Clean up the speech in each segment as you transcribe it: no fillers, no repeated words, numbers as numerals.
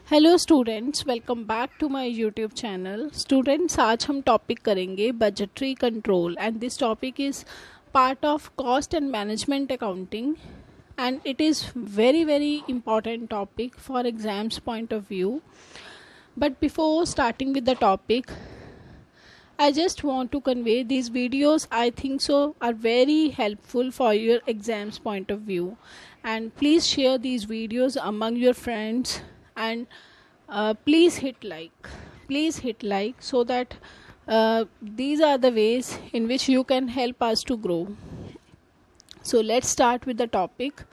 Hello students, welcome back to my YouTube channel. Students, आज हम topic करेंगे budgetary control and this topic is part of cost and management accounting and it is very important topic for exams point of view. But before starting with the topic, I just want to convey these videos I think so are very helpful for your exams point of view, and please share these videos among your friends and please hit like so that these are the ways in which you can help us to grow. So let's start with the topic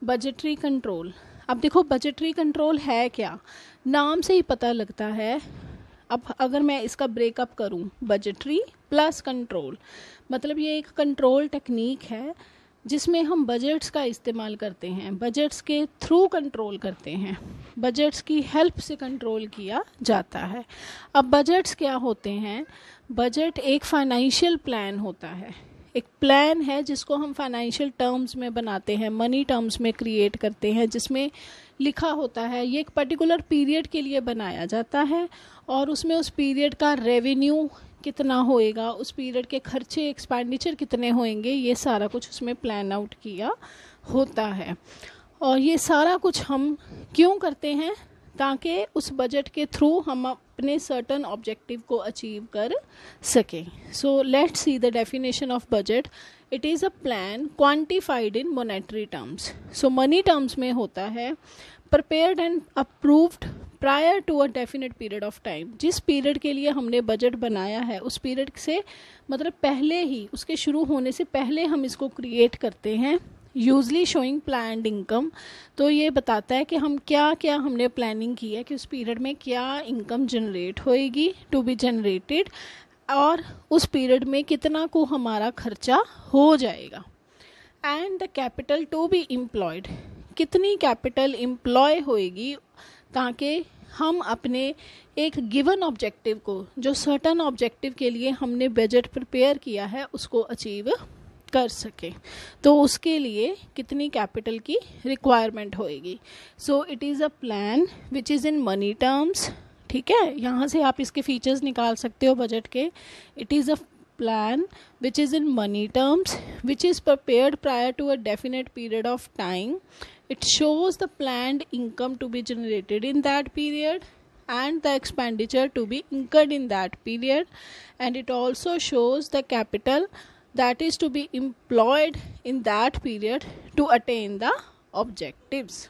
budgetary control. अब देखो budgetary control है क्या, नाम से ही पता लगता है। अब अगर मैं इसका ब्रेकअप करूं, बजटरी प्लस कंट्रोल, मतलब ये एक कंट्रोल टेक्निक है जिसमें हम बजट्स का इस्तेमाल करते हैं, बजट्स के थ्रू कंट्रोल करते हैं, बजट्स की हेल्प से कंट्रोल किया जाता है। अब बजट्स क्या होते हैं? बजट एक फाइनेंशियल प्लान होता है, एक प्लान है जिसको हम फाइनेंशियल टर्म्स में बनाते हैं, मनी टर्म्स में क्रिएट करते हैं, जिसमें लिखा होता है ये एक पर्टिकुलर पीरियड के लिए बनाया जाता है और उसमें उस पीरियड का रेवेन्यू कितना होएगा, उस पीरियड के खर्चे एक्सपेंडिचर कितने होंगे, ये सारा कुछ उसमें प्लान आउट किया होता है। और ये सारा कुछ हम क्यों करते हैं? ताकि उस बजट के थ्रू हम अपने सर्टन ऑब्जेक्टिव को अचीव कर सकें। So let's see the definition of budget. It is a plan quantified in monetary terms. So money terms में होता है prepared and approved prior to a definite period of time. जिस period के लिए हमने बजट बनाया है उस पीरियड से मतलब पहले ही, उसके शुरू होने से पहले हम इसको क्रिएट करते हैं, यूजली शोइंग प्लान्ड इनकम। तो ये बताता है कि हम क्या क्या हमने प्लानिंग की है कि उस पीरियड में क्या इनकम जनरेट होएगी, टू बी जनरेटेड, और उस पीरियड में कितना को हमारा खर्चा हो जाएगा। And the capital to be employed, कितनी कैपिटल एम्प्लॉय होएगी ताकि हम अपने एक गिवन ऑब्जेक्टिव को, जो सर्टन ऑब्जेक्टिव के लिए हमने बजट प्रिपेयर किया है, उसको अचीव कर सके। तो उसके लिए कितनी कैपिटल की रिक्वायरमेंट होएगी। सो it is a plan which is in money terms. ठीक है, यहाँ से आप इसके फीचर्स निकाल सकते हो बजट के। It is a plan which is in money terms, which is prepared prior to a definite period of time. It shows the planned income to be generated in that period and the expenditure to be incurred in that period, and it also shows the capital that is to be employed in that period to attain the objectives.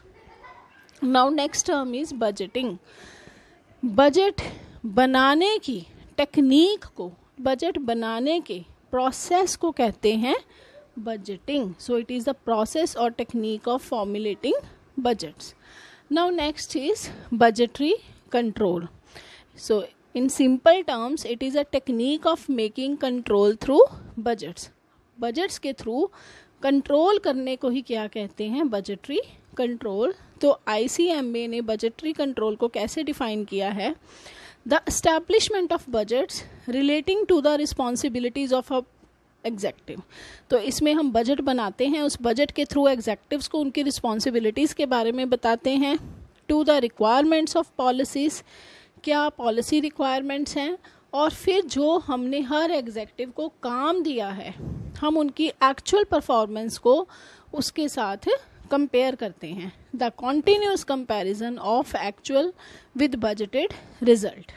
Now next term is budgeting. Budget बनाने की technique को, budget बनाने के process को कहते हैं budgeting. So it is the process और technique of formulating budgets. Now next is budgetary control. So in simple terms it is a technique of making control through budgets. Budgets के through control करने को ही क्या कहते हैं? Budgetary control. तो ICMA ने बजटरी कंट्रोल को कैसे डिफाइन किया है? The establishment of budgets relating to the responsibilities of a executive. तो इसमें हम बजट बनाते हैं, उस बजट के थ्रू एग्जेक्टिव्स को उनकी रिस्पॉन्सिबिलिटीज़ के बारे में बताते हैं। To the requirements of policies, क्या पॉलिसी रिक्वायरमेंट्स हैं, और फिर जो हमने हर एग्जेक्टिव को काम दिया है हम उनकी एक्चुअल परफॉर्मेंस को उसके साथ कंपेयर करते हैं। The continuous comparison of actual with budgeted result.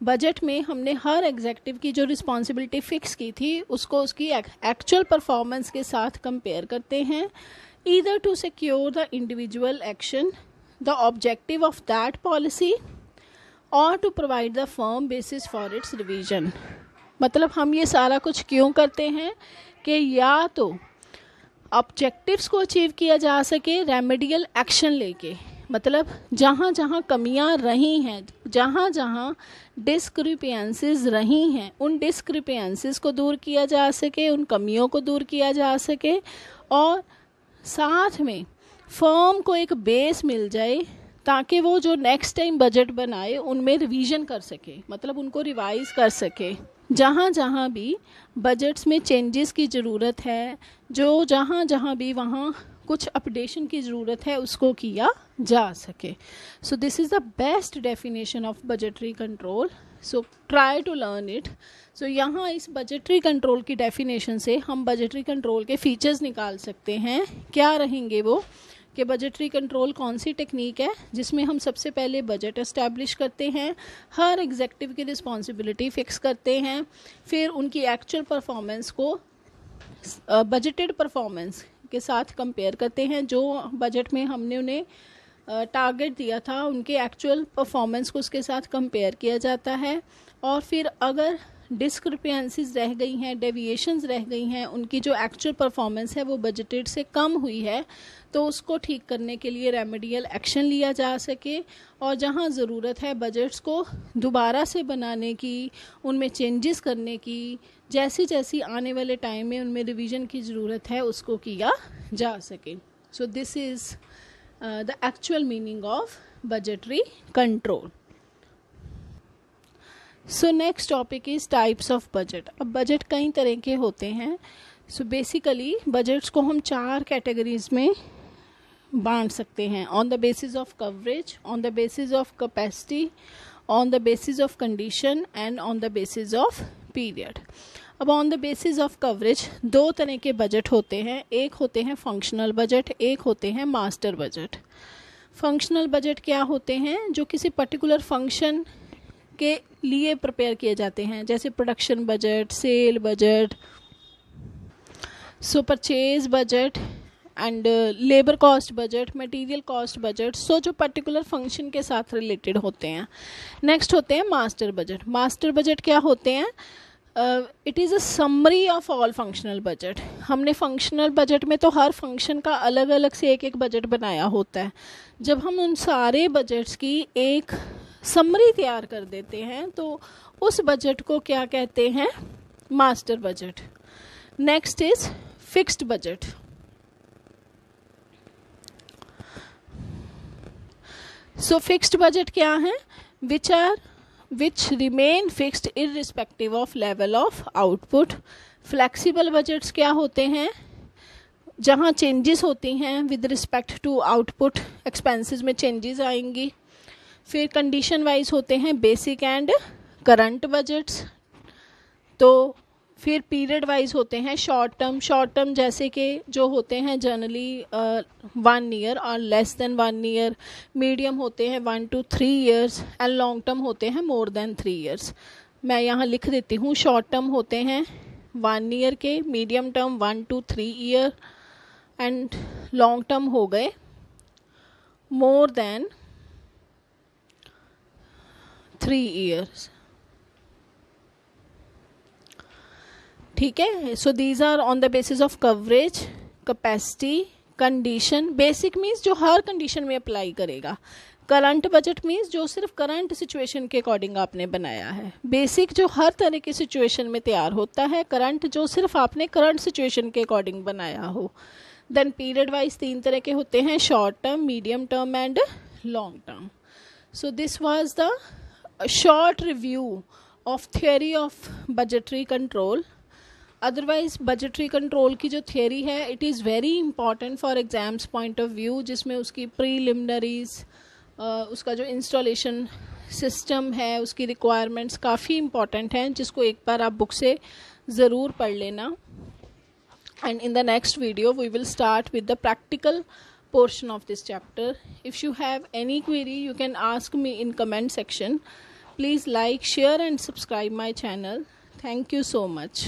Budget में हमने हर एग्जेक्टिव की जो रिस्पॉन्सिबिलिटी फिक्स की थी उसको उसकी एक्चुअल परफॉर्मेंस के साथ कंपेयर करते हैं, either to secure the individual action, the objective of that policy, और to provide the firm basis for its revision. मतलब हम ये सारा कुछ क्यों करते हैं कि या तो ऑब्जेक्टिव्स को अचीव किया जा सके रेमेडियल एक्शन लेके, मतलब जहाँ जहाँ कमियाँ रही हैं, जहाँ जहाँ डिस्क्रिपेंसीज रही हैं, उन डिस्क्रिपेंसीज को दूर किया जा सके, उन कमियों को दूर किया जा सके, और साथ में फर्म को एक बेस मिल जाए ताकि वो जो नेक्स्ट टाइम बजट बनाए उनमें रिवीजन कर सके, मतलब उनको रिवाइज कर सके। जहाँ जहाँ भी बजट्स में चेंजेस की ज़रूरत है, जो जहाँ जहाँ भी वहाँ कुछ अपडेशन की ज़रूरत है उसको किया जा सके. So this is the best definition of budgetary control. So try to learn it. So यहाँ इस बजटरी कंट्रोल की डेफिनेशन से हम बजटरी कंट्रोल के फीचर्स निकाल सकते हैं. क्या रहेंगे वो कि बजटरी कंट्रोल कौन सी टेक्निक है जिसमें हम सबसे पहले बजट एस्टैब्लिश करते हैं, हर एग्जेक्टिव की रिस्पॉन्सिबिलिटी फिक्स करते हैं, फिर उनकी एक्चुअल परफॉर्मेंस को बजटेड परफॉर्मेंस के साथ कंपेयर करते हैं. जो बजट में हमने उन्हें टारगेट दिया था उनके एक्चुअल परफॉर्मेंस को उसके साथ कंपेयर किया जाता है. और फिर अगर डिस्क्रिपेंसीज रह गई हैं, डेविएशंस रह गई हैं, उनकी जो एक्चुअल परफॉर्मेंस है वो बजटेड से कम हुई है, तो उसको ठीक करने के लिए रेमेडियल एक्शन लिया जा सके. और जहां ज़रूरत है बजट्स को दोबारा से बनाने की, उनमें चेंजेस करने की, जैसी जैसी आने वाले टाइम में उनमें रिवीजन की ज़रूरत है उसको किया जा सके. So this is the actual meaning of budgetary control. So next topic is types of budget. अब बजट कई तरह के होते हैं. सो बेसिकली बजट्स को हम 4 कैटेगरीज में बांट सकते हैं. On the basis of coverage, on the basis of capacity, on the basis of condition and on the basis of period. अब on the basis of coverage 2 तरह के बजट होते हैं. एक होते हैं फंक्शनल बजट, एक होते हैं मास्टर बजट. फंक्शनल बजट क्या होते हैं? जो किसी पर्टिकुलर फंक्शन के लिए प्रिपेयर किए जाते हैं, जैसे production budget, sale budget, so purchase budget and labour cost budget, material cost budget. So जो पर्टिकुलर फंक्शन के साथ रिलेटेड होते हैं. नेक्स्ट होते हैं मास्टर बजट. मास्टर बजट क्या होते हैं? It is a summary of all functional budget. हमने फंक्शनल बजट में तो हर फंक्शन का अलग अलग से एक एक बजट बनाया होता है. जब हम उन सारे बजट्स की एक समरी तैयार कर देते हैं तो उस बजट को क्या कहते हैं? Master budget. Next is fixed budget. So fixed budget क्या है? Which remain fixed irrespective of level of output. Flexible budgets क्या होते हैं? जहां चेंजेस होती हैं with respect to output, expenses में चेंजेस आएंगी. फिर कंडीशन वाइज होते हैं बेसिक एंड करंट बजट्स. तो फिर पीरियड वाइज होते हैं शॉर्ट टर्म जैसे कि जो होते हैं जनरली 1 ईयर और लेस देन 1 ईयर. मीडियम होते हैं 1 to 3 years and long term होते हैं मोर देन 3 ईयर्स. मैं यहाँ लिख देती हूँ. शॉर्ट टर्म होते हैं 1 ईयर के, medium term 1 to 3 year and long term हो गए मोर देन 3 ईयर्स. ठीक है. So these are on the basis of coverage, capacity, condition. Basic means जो हर कंडीशन में अप्लाई करेगा. करंट बजट मीन्स जो सिर्फ करंट सिचुएशन के अकॉर्डिंग आपने बनाया है. बेसिक जो हर तरह की सिचुएशन में तैयार होता है. करंट जो सिर्फ आपने करंट सिचुएशन के अकॉर्डिंग बनाया हो. देन पीरियड वाइज 3 तरह के होते हैं, short term, medium term and long term. So this was the short review of theory of budgetary control. Otherwise budgetary control की जो थियरी है it is very important for exams point of view, जिसमें उसकी प्रीलिमिनरीज, उसका जो installation system है, उसकी requirements काफ़ी इंपॉर्टेंट हैं, जिसको एक बार आप बुक से ज़रूर पढ़ लेना. And in the next video we will start with the practical portion of this chapter. If you have any query, you can ask me in comment section. Please like, share and subscribe my channel. Thank you so much.